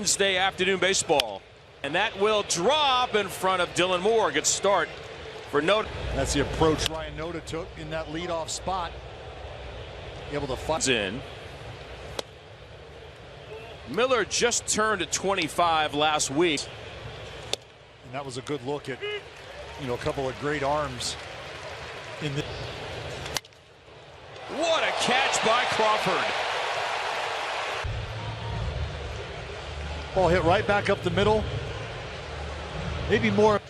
Wednesday afternoon baseball. And that will drop in front of Dylan Moore. Good start for Noda. That's the approach Ryan Noda took in that leadoff spot. Able to fight in. Miller just turned 25 last week. And that was a good look at, a couple of great arms in the. What a catch by Crawford. Ball hit right back up the middle. Maybe more.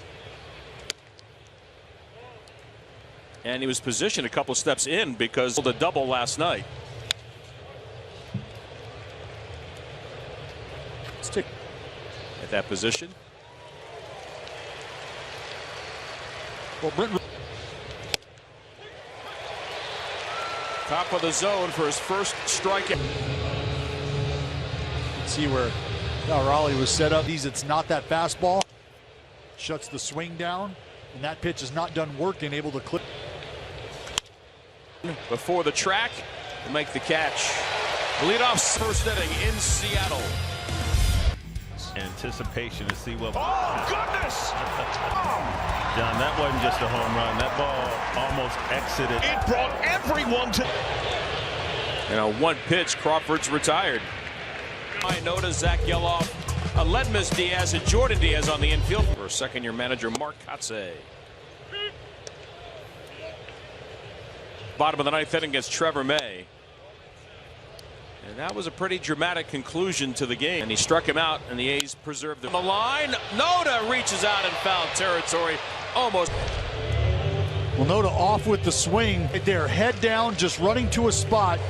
And he was positioned a couple steps in because of the double last night. Stick at that position. Well, Britton. Top of the zone for his first strikeout. See where Raleigh was set up. It's not that fastball. Shuts the swing down, and that pitch is not done working, able to clip. Before the track to make the catch. Leadoff first inning in Seattle. Anticipation to see what. Oh, goodness! John, that wasn't just a home run. That ball almost exited. It brought everyone to. One pitch, Crawford's retired. I notice Zach Geloff, Ledmus Diaz, and Jordan Diaz on the infield for second-year manager Mark Kotze. Bottom of the ninth inning against Trevor May. And that was a pretty dramatic conclusion to the game. And he struck him out, and the A's preserved the line. Noda reaches out in foul territory. Almost. Well, Noda off with the swing. They're head down, just running to a spot.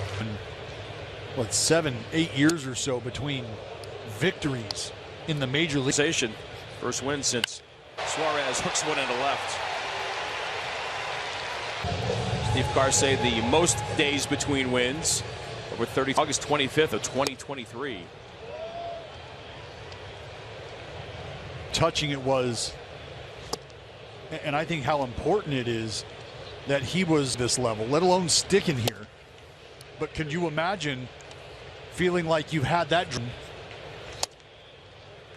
7, 8 years or so between victories in the major league. First win since Suarez hooks one into left. Steve Carr say the most days between wins. Over 30, August 25th of 2023. Touching it was, and I think how important it is that he was this level, let alone sticking here. But can you imagine feeling like you've had that dream,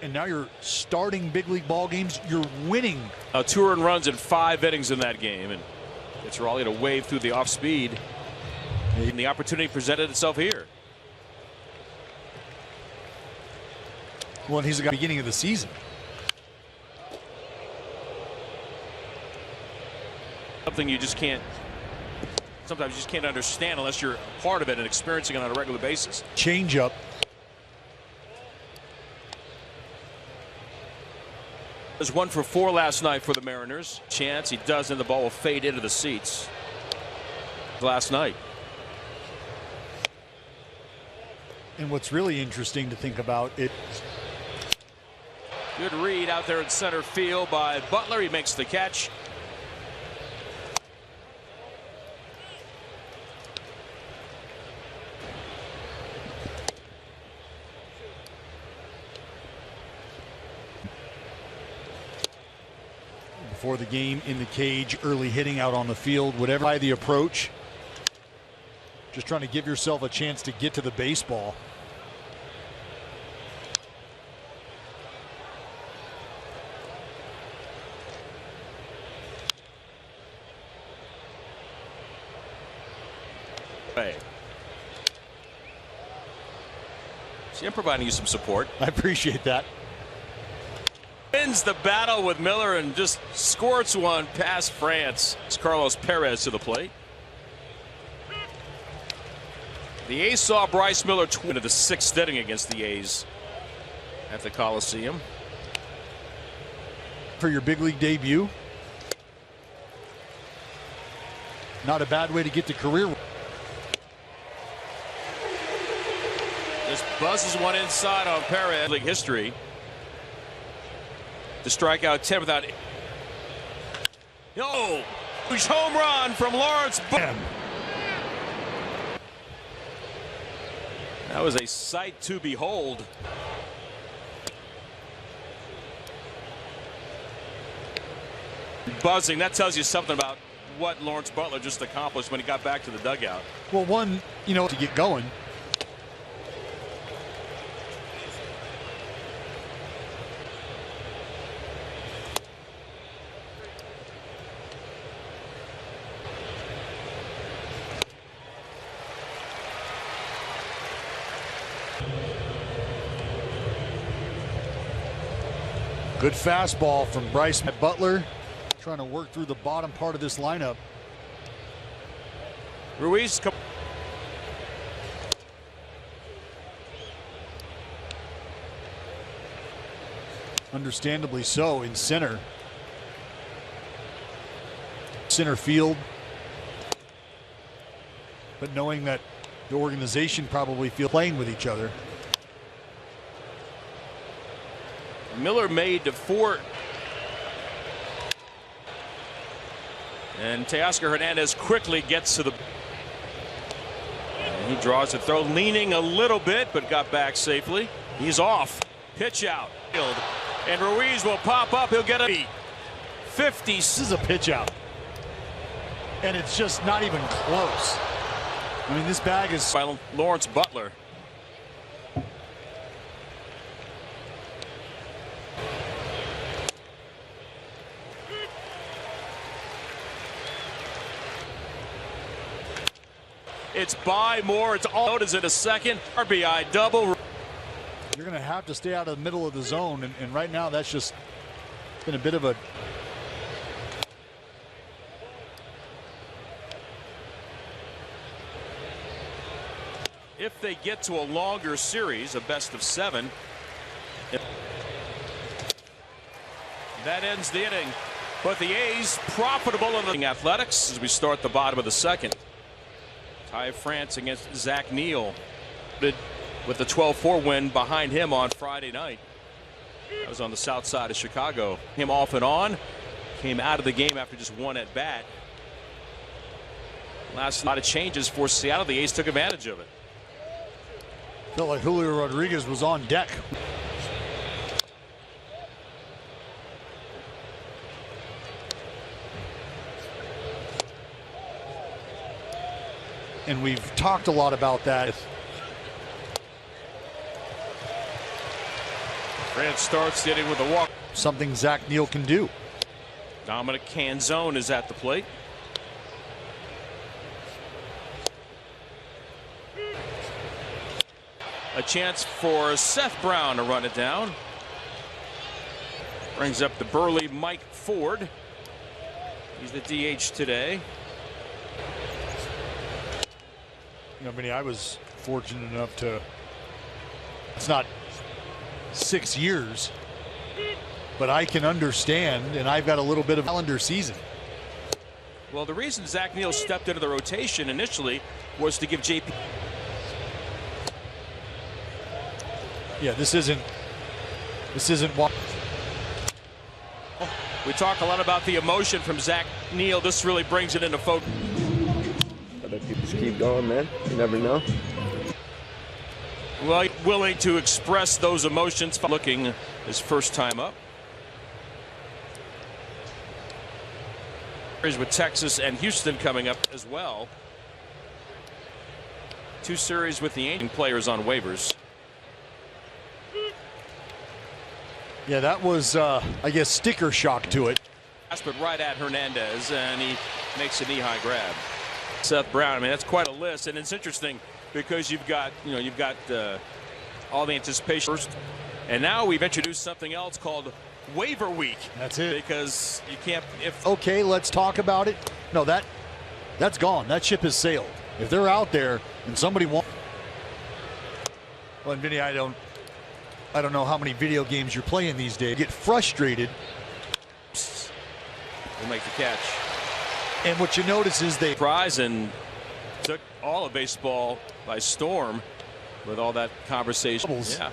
and now you're starting big league ball games, you're winning. 2 earned runs in 5 innings in that game, and it's Raleigh to wave through the off speed. And the opportunity presented itself here. Well, and he's at the beginning of the season. Something you just can't. Sometimes you just can't understand unless you're part of it and experiencing it on a regular basis. Change up. There's 1 for 4 last night for the Mariners. Chance he does, and the ball will fade into the seats. Last night. And what's really interesting to think about it. Good read out there in center field by Butler. He makes the catch. Before the game, in the cage, early hitting out on the field, whatever by the approach. Just trying to give yourself a chance to get to the baseball. See, I'm providing you some support. I appreciate that. Wins the battle with Miller and just squirts one past France. It's Carlos Perez to the plate. The A's saw Bryce Miller into the 6th inning against the A's at the Coliseum. For your big league debut. Not a bad way to get to career. Just buzzes one inside on Perez. League history. To strike out 10 without. Huge home run from Lawrence. That was a sight to behold. Buzzing. That tells you something about what Lawrence Butler just accomplished when he got back to the dugout. Well, one, to get going. Good fastball from Bryce Butler, trying to work through the bottom part of this lineup. Ruiz. Understandably so in center. Center field. But knowing that the organization probably feel playing with each other. Miller made to 4. And Teoscar Hernandez quickly gets to the. And he draws a throw, leaning a little bit, but got back safely. He's off. Pitch out. And Ruiz will pop up. He'll get a 50. This is a pitch out. And it's just not even close. I mean, this bag is by Lawrence Butler. It's by Moore. It's all out. Is it a second RBI double? You're going to have to stay out of the middle of the zone, and right now that's just been a bit of a. If they get to a longer series, a best of 7, that ends the inning. But the A's profitable in the Athletics as we start the bottom of the second. Ty France against Zach Neal with the 12-4 win behind him on Friday night. That was on the south side of Chicago. Him off and on. Came out of the game after just 1 at bat. Last lot of changes for Seattle. The A's took advantage of it. Felt like Julio Rodriguez was on deck. And we've talked a lot about that. France starts the inning with a walk. Something Zach Neal can do. Dominic Canzone is at the plate. A chance for Seth Brown to run it down. Brings up the burly Mike Ford. He's the DH today. You know, Vinny, I was fortunate enough to. It's not 6 years, but I can understand, and I've got a little bit of calendar season. Well, the reason Zach Neal stepped into the rotation initially was to give JP. Yeah, this isn't what. We talk a lot about the emotion from Zach Neal. This really brings it into focus. You just keep going, man. You never know. Well, willing to express those emotions. Looking his first time up. With Texas and Houston coming up as well. 2 series with the Angel players on waivers. Yeah, that was, I guess, sticker shock to it. But right at Hernandez, and he makes a knee-high grab. Seth Brown, I mean, that's quite a list, and it's interesting because you've got all the anticipation first, and now we've introduced something else called waiver week. That's it. Because you can't. If okay, let's talk about it. No, that's gone. That ship has sailed. If they're out there and somebody wants. Well, and Vinny, I don't know how many video games you're playing these days. You get frustrated. We'll make the catch. And what you notice is they surprise and took all of baseball by storm with all that conversation. Yeah.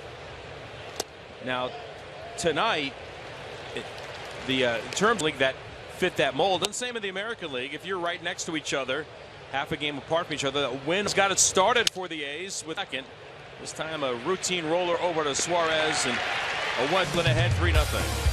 Now, tonight, the terms league that fit that mold, and same in the American League. If you're right next to each other, half a game apart from each other, the win's got it started for the A's with second. This time a routine roller over to Suarez and a 1 foot ahead, 3-0.